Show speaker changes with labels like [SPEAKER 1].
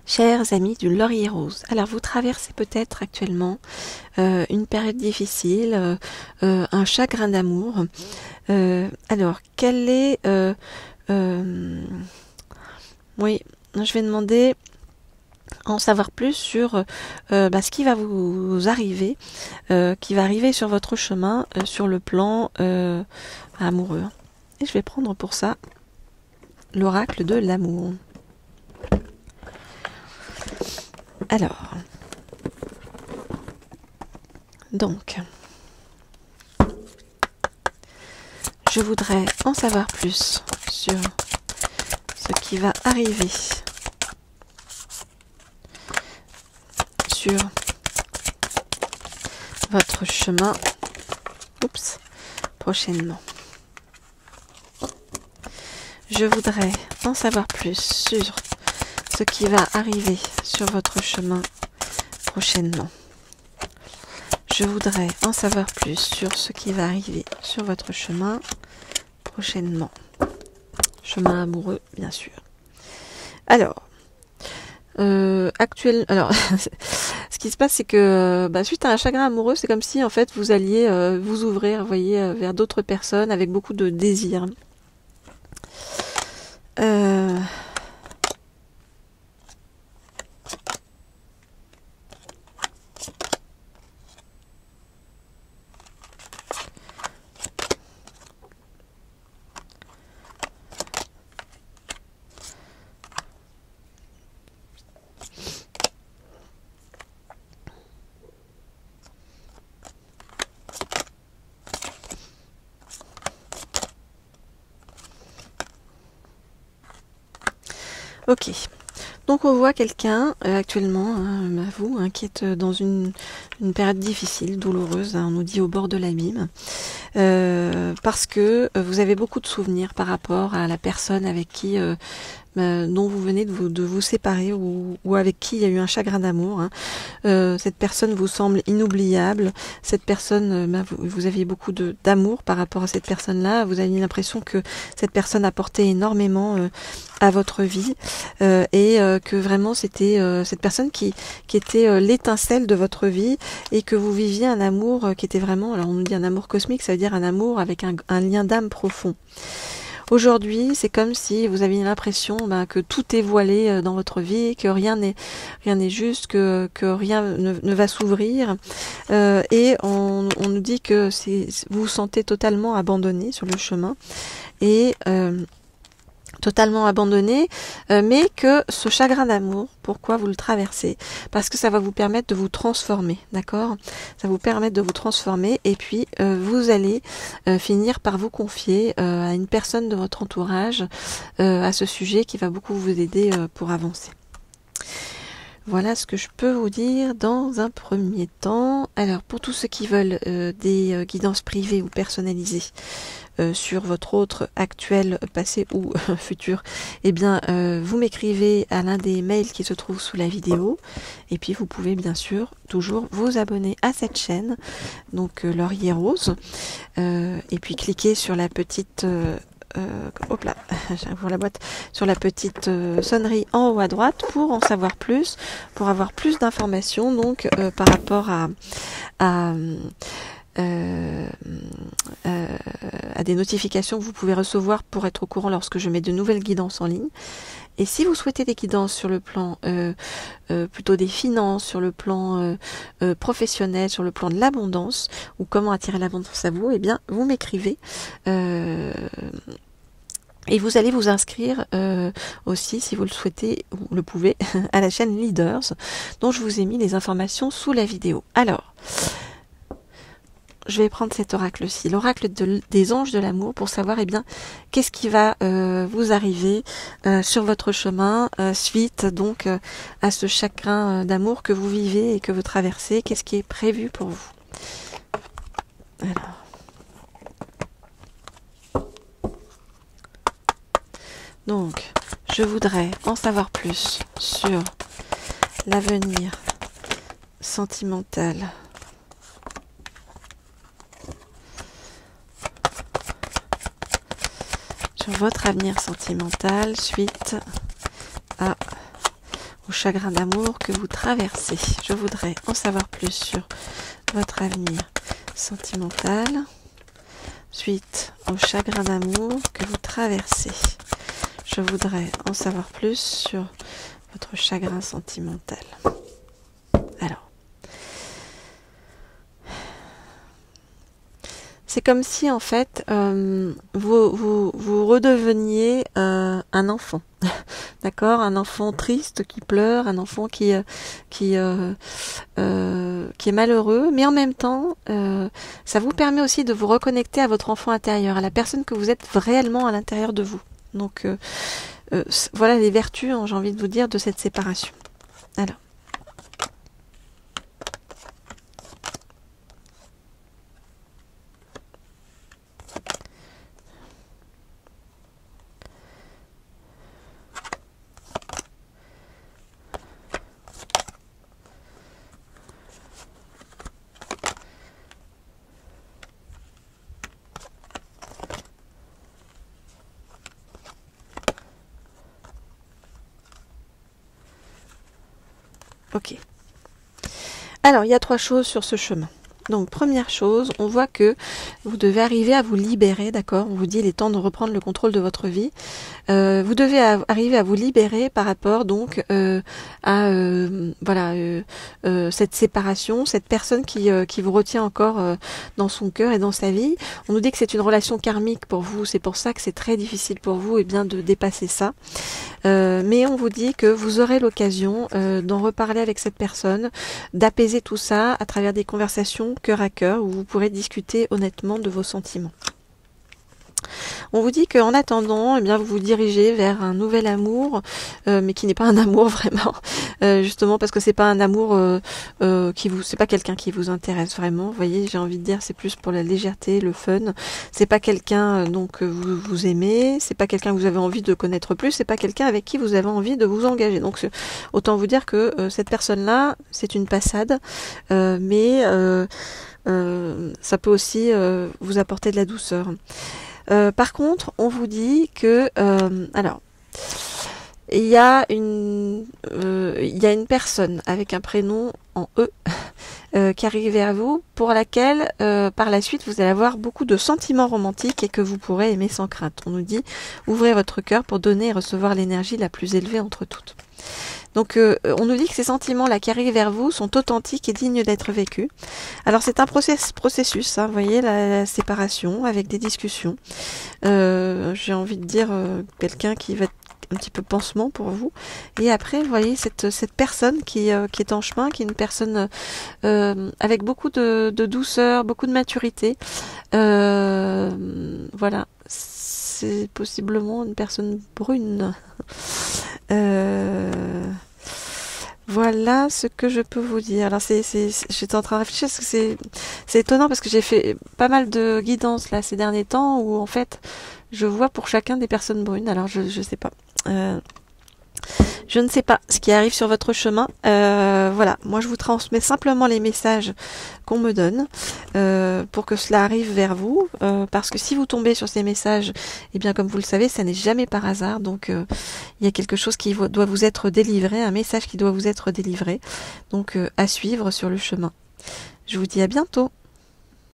[SPEAKER 1] Chers amis du Laurier Rose, alors vous traversez peut-être actuellement une période difficile, un chagrin d'amour. Alors, quel est... oui, je vais demander en savoir plus sur ce qui va vous arriver, qui va arriver sur votre chemin sur le plan amoureux. Et je vais prendre pour ça l'oracle de l'amour. Alors, donc, je voudrais en savoir plus sur ce qui va arriver sur votre chemin prochainement. Je voudrais en savoir plus sur ce qui va arriver sur votre chemin prochainement. Je voudrais en savoir plus sur ce qui va arriver sur votre chemin prochainement. Chemin amoureux, bien sûr. Alors, alors ce qui se passe, c'est que suite à un chagrin amoureux, c'est comme si en fait vous alliez vous ouvrir, vous voyez, vers d'autres personnes avec beaucoup de désir. Ok, donc on voit quelqu'un actuellement, vous, qui est dans une période difficile, douloureuse, on nous dit au bord de l'abîme, parce que vous avez beaucoup de souvenirs par rapport à la personne avec qui dont vous venez de vous séparer ou avec qui il y a eu un chagrin d'amour. Cette personne vous semble inoubliable. Cette personne, vous aviez beaucoup d'amour par rapport à cette personne-là. Vous avez l'impression que cette personne apportait énormément à votre vie et que vraiment c'était cette personne qui était l'étincelle de votre vie et que vous viviez un amour qui était vraiment, alors on nous dit un amour cosmique, ça veut dire un amour avec un lien d'âme profond. Aujourd'hui, c'est comme si vous aviez l'impression que tout est voilé dans votre vie, que rien n'est juste, que rien ne va s'ouvrir. Et on nous dit que vous vous sentez totalement abandonné sur le chemin. Et totalement abandonné, mais que ce chagrin d'amour, pourquoi vous le traversez? Parce que ça va vous permettre de vous transformer, d'accord? Ça va vous permettre de vous transformer et puis vous allez finir par vous confier à une personne de votre entourage à ce sujet qui va beaucoup vous aider pour avancer. Voilà ce que je peux vous dire dans un premier temps. Alors pour tous ceux qui veulent des guidances privées ou personnalisées sur votre autre actuel, passé ou futur, eh bien vous m'écrivez à l'un des mails qui se trouve sous la vidéo et puis vous pouvez bien sûr toujours vous abonner à cette chaîne, donc Laurier Rose, et puis cliquer sur la petite hop là, j'ouvre la boîte, sur la petite sonnerie en haut à droite pour en savoir plus, pour avoir plus d'informations donc par rapport à des notifications que vous pouvez recevoir pour être au courant lorsque je mets de nouvelles guidances en ligne. Et si vous souhaitez des guidances sur le plan plutôt des finances, sur le plan professionnel, sur le plan de l'abondance, ou comment attirer l'abondance à vous, eh bien vous m'écrivez et vous allez vous inscrire aussi, si vous le souhaitez ou le pouvez, à la chaîne Leaders, dont je vous ai mis les informations sous la vidéo. Alors, je vais prendre cet oracle-ci, l'oracle des anges de l'amour, pour savoir qu'est-ce qui va vous arriver sur votre chemin suite donc à ce chagrin d'amour que vous vivez et que vous traversez. Qu'est-ce qui est prévu pour vous? Alors. Donc, je voudrais en savoir plus sur l'avenir sentimental sur votre avenir sentimental suite à au chagrin d'amour que vous traversez. Je voudrais en savoir plus sur votre avenir sentimental. Suite au chagrin d'amour que vous traversez. Je voudrais en savoir plus sur votre chagrin sentimental. Alors, c'est comme si en fait vous redeveniez un enfant, d'accord, un enfant triste qui pleure, un enfant qui est malheureux, mais en même temps, ça vous permet aussi de vous reconnecter à votre enfant intérieur, à la personne que vous êtes réellement à l'intérieur de vous. Donc voilà les vertus, hein, j'ai envie de vous dire, de cette séparation. Alors. Ok. Alors, il y a 3 choses sur ce chemin. Donc, première chose, on voit que vous devez arriver à vous libérer, d'accord? On vous dit il est temps de reprendre le contrôle de votre vie. Vous devez arriver à vous libérer par rapport donc à cette séparation, cette personne qui vous retient encore dans son cœur et dans sa vie. On nous dit que c'est une relation karmique pour vous, c'est pour ça que c'est très difficile pour vous de dépasser ça. Mais on vous dit que vous aurez l'occasion d'en reparler avec cette personne, d'apaiser tout ça à travers des conversations cœur à cœur où vous pourrez discuter honnêtement de vos sentiments. On vous dit qu'en attendant, eh bien, vous vous dirigez vers un nouvel amour, mais qui n'est pas un amour vraiment, justement parce que c'est pas un amour c'est pas quelqu'un qui vous intéresse vraiment. Vous voyez, j'ai envie de dire, c'est plus pour la légèreté, le fun. C'est pas quelqu'un que vous aimez, c'est pas quelqu'un que vous avez envie de connaître plus, c'est pas quelqu'un avec qui vous avez envie de vous engager. Donc autant vous dire que cette personne-là, c'est une passade, mais ça peut aussi vous apporter de la douceur. Par contre, on vous dit que il y a une personne avec un prénom en E qui arrive vers vous, pour laquelle par la suite vous allez avoir beaucoup de sentiments romantiques et que vous pourrez aimer sans crainte. On nous dit ouvrez votre cœur pour donner et recevoir l'énergie la plus élevée entre toutes. Donc on nous dit que ces sentiments-là qui arrivent vers vous sont authentiques et dignes d'être vécus. Alors c'est un processus, hein, vous voyez, la séparation avec des discussions. J'ai envie de dire quelqu'un qui va être un petit peu pansement pour vous. Et après, vous voyez, cette personne qui est en chemin, qui est une personne avec beaucoup de douceur, beaucoup de maturité. Voilà, c'est possiblement une personne brune. Voilà ce que je peux vous dire. Alors j'étais en train de réfléchir parce que c'est étonnant parce que j'ai fait pas mal de guidance là ces derniers temps où en fait je vois pour chacun des personnes brunes. Alors je sais pas. Je ne sais pas ce qui arrive sur votre chemin. Voilà, moi je vous transmets simplement les messages qu'on me donne pour que cela arrive vers vous. Parce que si vous tombez sur ces messages, eh bien comme vous le savez, ça n'est jamais par hasard. Donc il y a quelque chose qui doit vous être délivré, un message qui doit vous être délivré. Donc à suivre sur le chemin. Je vous dis à bientôt.